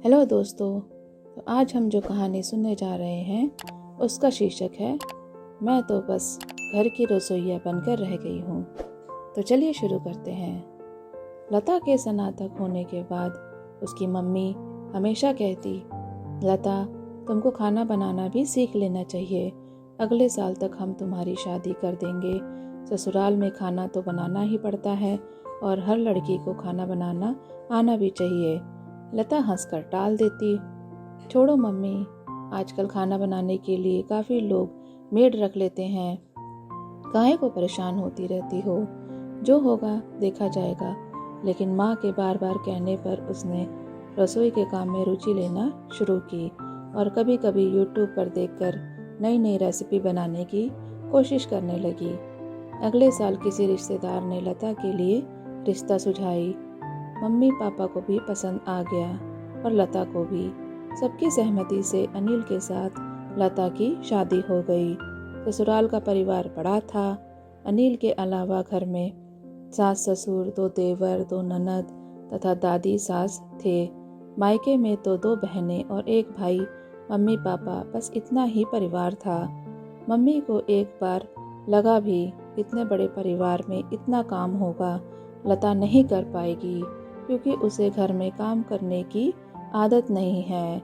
Hello दोस्तों। तो आज हम जो कहानी सुनने जा रहे हैं उसका शीर्षक है मैं तो बस घर की रसोइया बनकर रह गई हूँ। तो चलिए शुरू करते हैं। लता के स्नातक होने के बाद उसकी मम्मी हमेशा कहती, लता तुमको खाना बनाना भी सीख लेना चाहिए, अगले साल तक हम तुम्हारी शादी कर देंगे। ससुराल में खाना तो बनाना ही पड़ता है और हर लड़की को खाना बनाना आना भी चाहिए। लता हंसकर टाल देती, छोड़ो मम्मी, आजकल खाना बनाने के लिए काफ़ी लोग मेड रख लेते हैं, काहे को परेशान होती रहती हो, जो होगा देखा जाएगा। लेकिन माँ के बार बार कहने पर उसने रसोई के काम में रुचि लेना शुरू की और कभी कभी यूट्यूब पर देखकर नई नई रेसिपी बनाने की कोशिश करने लगी। अगले साल किसी रिश्तेदार ने लता के लिए रिश्ता सुझाई। मम्मी पापा को भी पसंद आ गया और लता को भी। सबकी सहमति से अनिल के साथ लता की शादी हो गई। ससुराल का परिवार बड़ा था। अनिल के अलावा घर में सास ससुर, 2 देवर, 2 ननद तथा दादी सास थे। मायके में तो 2 बहनें और 1 भाई, मम्मी पापा, बस इतना ही परिवार था। मम्मी को एक बार लगा भी इतने बड़े परिवार में इतना काम होगा, लता नहीं कर पाएगी क्योंकि उसे घर में काम करने की आदत नहीं है।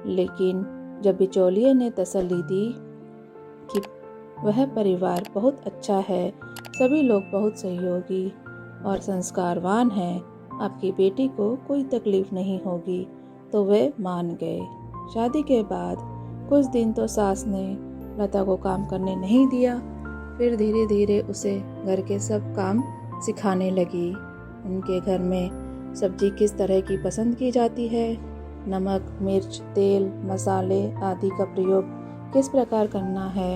लेकिन जब बिचौलिए ने तसल्ली दी कि वह परिवार बहुत अच्छा है, सभी लोग बहुत सहयोगी और संस्कारवान हैं, आपकी बेटी को कोई तकलीफ नहीं होगी, तो वे मान गए। शादी के बाद कुछ दिन तो सास ने लता को काम करने नहीं दिया, फिर धीरे धीरे उसे घर के सब काम सिखाने लगी। उनके घर में सब्जी किस तरह की पसंद की जाती है, नमक, मिर्च, तेल, मसाले आदि का प्रयोग किस प्रकार करना है,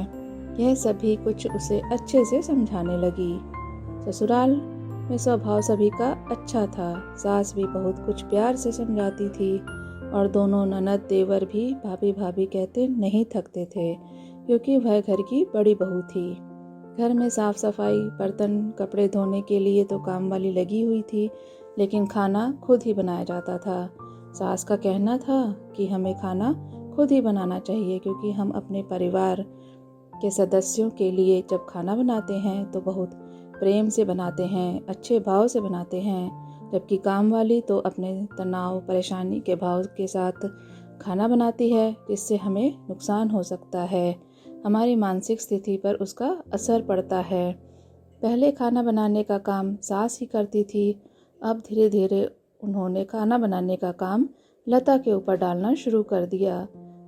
यह सभी कुछ उसे अच्छे से समझाने लगी। ससुराल में स्वभाव सभी का अच्छा था। सास भी बहुत कुछ प्यार से समझाती थी और दोनों ननद देवर भी भाभी भाभी कहते नहीं थकते थे क्योंकि वह घर की बड़ी बहू थी। घर में साफ सफाई, बर्तन, कपड़े धोने के लिए तो काम वाली लगी हुई थी, लेकिन खाना खुद ही बनाया जाता था। सास का कहना था कि हमें खाना खुद ही बनाना चाहिए क्योंकि हम अपने परिवार के सदस्यों के लिए जब खाना बनाते हैं तो बहुत प्रेम से बनाते हैं, अच्छे भाव से बनाते हैं, जबकि काम वाली तो अपने तनाव परेशानी के भाव के साथ खाना बनाती है जिससे हमें नुकसान हो सकता है, हमारी मानसिक स्थिति पर उसका असर पड़ता है। पहले खाना बनाने का काम सास ही करती थी, अब धीरे धीरे उन्होंने खाना बनाने का काम लता के ऊपर डालना शुरू कर दिया।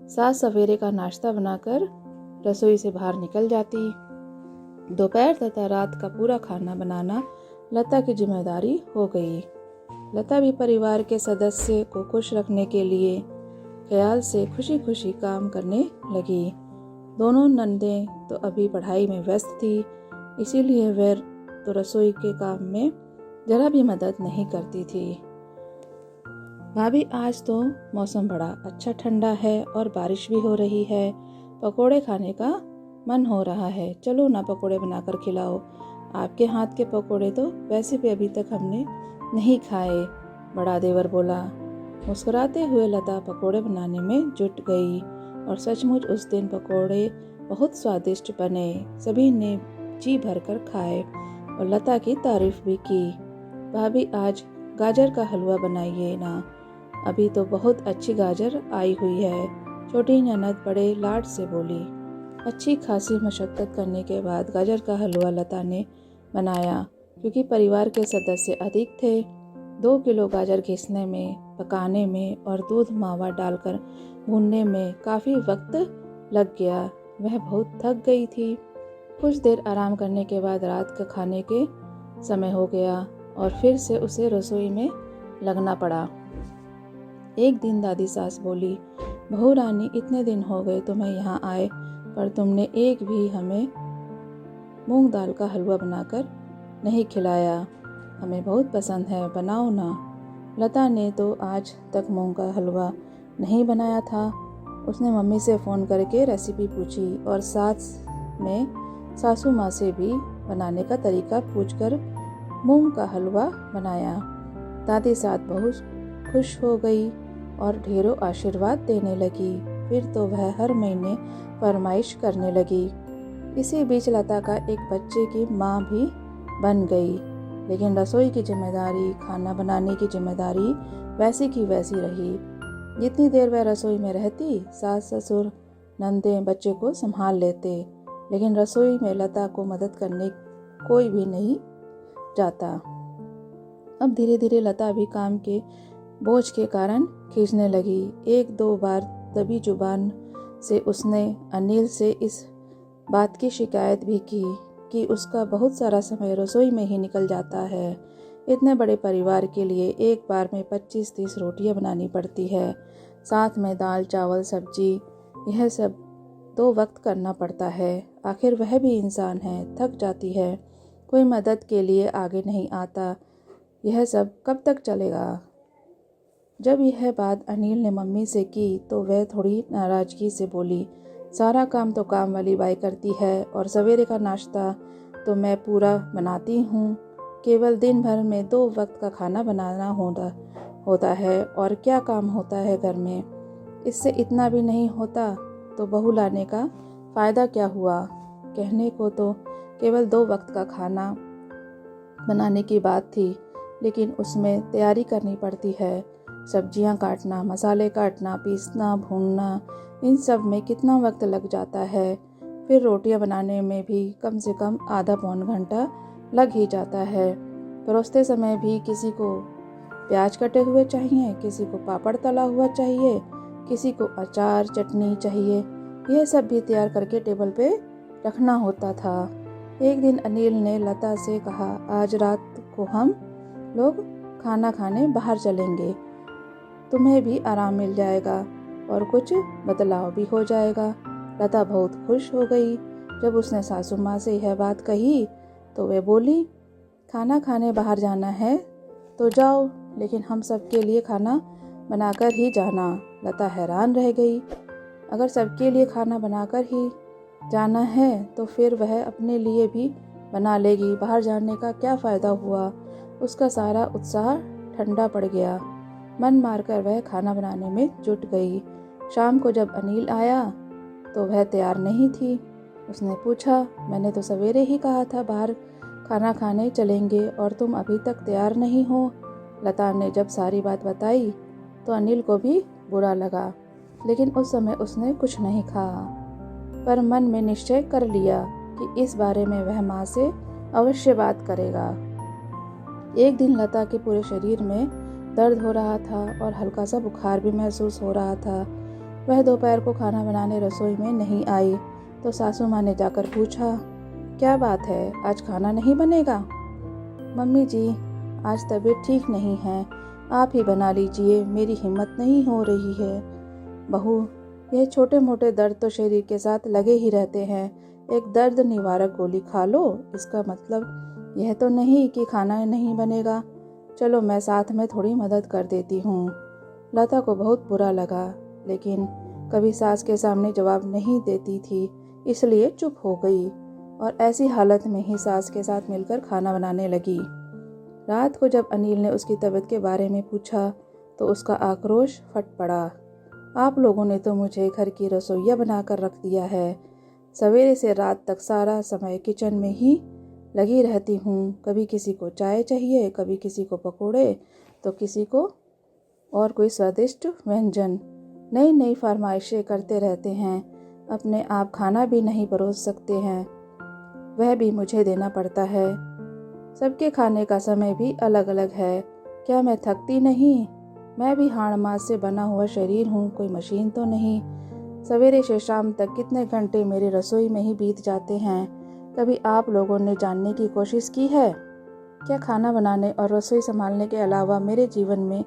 सास सवेरे का नाश्ता बनाकर रसोई से बाहर निकल जाती। दोपहर तथा रात का पूरा खाना बनाना लता की जिम्मेदारी हो गई। लता भी परिवार के सदस्य को खुश रखने के लिए ख्याल से खुशी खुशी काम करने लगी। दोनों नंदें तो अभी पढ़ाई में व्यस्त थी, इसीलिए वे तो रसोई के काम में जरा भी मदद नहीं करती थी। भाभी, आज तो मौसम बड़ा अच्छा ठंडा है और बारिश भी हो रही है, पकोड़े खाने का मन हो रहा है, चलो ना पकोड़े बनाकर खिलाओ। आपके हाथ के पकोड़े तो वैसे भी अभी तक हमने नहीं खाए, बड़ा देवर बोला। मुस्कुराते हुए लता पकोड़े बनाने में जुट गई और सचमुच उस दिन पकोड़े बहुत स्वादिष्ट बने। सभी ने जी भरकर खाए और लता की तारीफ भी की। भाभी, आज गाजर का हलवा बनाइए ना, अभी तो बहुत अच्छी गाजर आई हुई है, छोटी ननद बड़े लाड से बोली। अच्छी खासी मशक्कत करने के बाद गाजर का हलवा लता ने बनाया क्योंकि परिवार के सदस्य अधिक थे। 2 किलो गाजर घिसने में, पकाने में और दूध मावा डालकर भूनने में काफ़ी वक्त लग गया। वह बहुत थक गई थी। कुछ देर आराम करने के बाद रात का खाने के समय हो गया और फिर से उसे रसोई में लगना पड़ा। एक दिन दादी सास बोली, बहू रानी, इतने दिन हो गए तुम्हें यहाँ आए पर तुमने एक भी हमें मूंग दाल का हलवा बनाकर नहीं खिलाया, हमें बहुत पसंद है, बनाओ ना। लता ने तो आज तक मूंग का हलवा नहीं बनाया था। उसने मम्मी से फ़ोन करके रेसिपी पूछी और साथ में सासू माँ से भी बनाने का तरीका पूछकर मूंग का हलवा बनाया। दादी सास बहुत खुश हो गई और ढेरों आशीर्वाद देने लगी। फिर तो वह हर महीने फरमाइश करने लगी। इसी बीच लता का एक बच्चे की माँ भी बन गई, लेकिन रसोई की जिम्मेदारी, खाना बनाने की जिम्मेदारी वैसी की वैसी रही। जितनी देर वह रसोई में रहती, सास ससुर नंदे बच्चे को संभाल लेते, लेकिन रसोई में लता को मदद करने कोई भी नहीं जाता। अब धीरे धीरे लता भी काम के बोझ के कारण खींचने लगी। एक दो बार दबी जुबान से उसने अनिल से इस बात की शिकायत भी की कि उसका बहुत सारा समय रसोई में ही निकल जाता है। इतने बड़े परिवार के लिए एक बार में 25-30 रोटियां बनानी पड़ती है, साथ में दाल चावल सब्जी, यह सब 2 वक्त करना पड़ता है। आखिर वह भी इंसान है, थक जाती है, कोई मदद के लिए आगे नहीं आता। यह सब कब तक चलेगा? जब यह बात अनिल ने मम्मी से की तो वह थोड़ी नाराज़गी से बोली, सारा काम तो काम वाली बाई करती है और सवेरे का नाश्ता तो मैं पूरा बनाती हूँ। केवल दिन भर में 2 वक्त का खाना बनाना होता है और क्या काम होता है घर में। इससे इतना भी नहीं होता तो बहू लाने का फ़ायदा क्या हुआ? कहने को तो केवल 2 वक्त का खाना बनाने की बात थी, लेकिन उसमें तैयारी करनी पड़ती है। सब्जियां काटना, मसाले काटना, पीसना, भूनना, इन सब में कितना वक्त लग जाता है। फिर रोटियां बनाने में भी कम से कम आधा पौन घंटा लग ही जाता है। परोसते समय भी किसी को प्याज कटे हुए चाहिए, किसी को पापड़ तला हुआ चाहिए, किसी को अचार चटनी चाहिए। यह सब भी तैयार करके टेबल पे रखना होता था। एक दिन अनिल ने लता से कहा, आज रात को हम लोग खाना खाने बाहर चलेंगे, तुम्हें भी आराम मिल जाएगा और कुछ बदलाव भी हो जाएगा। लता बहुत खुश हो गई। जब उसने सासू माँ से यह बात कही तो वे बोली, खाना खाने बाहर जाना है तो जाओ, लेकिन हम सबके लिए खाना बनाकर ही जाना। लता हैरान रह गई। अगर सबके लिए खाना बनाकर ही जाना है तो फिर वह अपने लिए भी बना लेगी, बाहर जाने का क्या फ़ायदा हुआ? उसका सारा उत्साह ठंडा पड़ गया। मन मारकर वह खाना बनाने में जुट गई। शाम को जब अनिल आया तो वह तैयार नहीं थी। उसने पूछा, मैंने तो सवेरे ही कहा था बाहर खाना खाने चलेंगे और तुम अभी तक तैयार नहीं हो। लता ने जब सारी बात बताई तो अनिल को भी बुरा लगा, लेकिन उस समय उसने कुछ नहीं कहा, पर मन में निश्चय कर लिया कि इस बारे में वह माँ से अवश्य बात करेगा। एक दिन लता के पूरे शरीर में दर्द हो रहा था और हल्का सा बुखार भी महसूस हो रहा था। वह दोपहर को खाना बनाने रसोई में नहीं आई तो सासू माँ ने जाकर पूछा, क्या बात है, आज खाना नहीं बनेगा? मम्मी जी, आज तबीयत ठीक नहीं है, आप ही बना लीजिए, मेरी हिम्मत नहीं हो रही है। बहू, यह छोटे मोटे दर्द तो शरीर के साथ लगे ही रहते हैं। एक दर्द निवारक गोली खा लो, इसका मतलब यह तो नहीं कि खाना नहीं बनेगा। चलो मैं साथ में थोड़ी मदद कर देती हूँ। लता को बहुत बुरा लगा, लेकिन कभी सास के सामने जवाब नहीं देती थी, इसलिए चुप हो गई और ऐसी हालत में ही सास के साथ मिलकर खाना बनाने लगी। रात को जब अनिल ने उसकी तबीयत के बारे में पूछा तो उसका आक्रोश फट पड़ा। आप लोगों ने तो मुझे घर की रसोइया बनाकर रख दिया है। सवेरे से रात तक सारा समय किचन में ही लगी रहती हूँ। कभी किसी को चाय चाहिए, कभी किसी को पकोड़े, तो किसी को और कोई स्वादिष्ट व्यंजन। नई नई फरमाइशें करते रहते हैं। अपने आप खाना भी नहीं परोस सकते हैं, वह भी मुझे देना पड़ता है। सबके खाने का समय भी अलग अलग है। क्या मैं थकती नहीं? मैं भी हाड़ मांस से बना हुआ शरीर हूँ, कोई मशीन तो नहीं। सवेरे से शाम तक कितने घंटे मेरे रसोई में ही बीत जाते हैं। कभी आप लोगों ने जानने की कोशिश की है क्या खाना बनाने और रसोई संभालने के अलावा मेरे जीवन में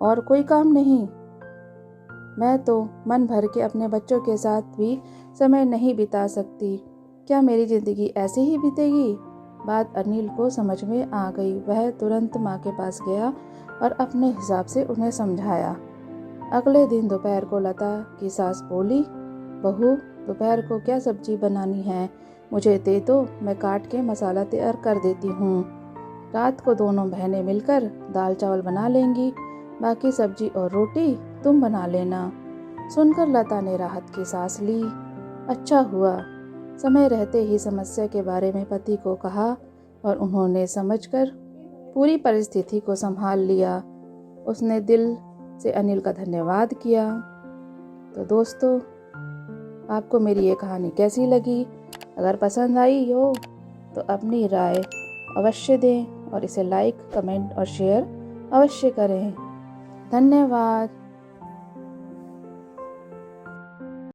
और कोई काम नहीं? मैं तो मन भर के अपने बच्चों के साथ भी समय नहीं बिता सकती। क्या मेरी ज़िंदगी ऐसे ही बीतेगी? बात अनिल को समझ में आ गई। वह तुरंत माँ के पास गया और अपने हिसाब से उन्हें समझाया। अगले दिन दोपहर को लता की सास बोली, बहू, दोपहर को क्या सब्जी बनानी है? मुझे दे दो, मैं काट के मसाला तैयार कर देती हूँ। रात को दोनों बहनें मिलकर दाल चावल बना लेंगी। बाकी सब्जी और रोटी तुम बना लेना। सुनकर लता ने राहत की सांस ली। अच्छा हुआ समय रहते ही समस्या के बारे में पति को कहा और उन्होंने समझकर पूरी परिस्थिति को संभाल लिया। उसने दिल से अनिल का धन्यवाद किया। तो दोस्तों, आपको मेरी ये कहानी कैसी लगी? अगर पसंद आई हो तो अपनी राय अवश्य दें और इसे लाइक, कमेंट और शेयर अवश्य करें। धन्यवाद।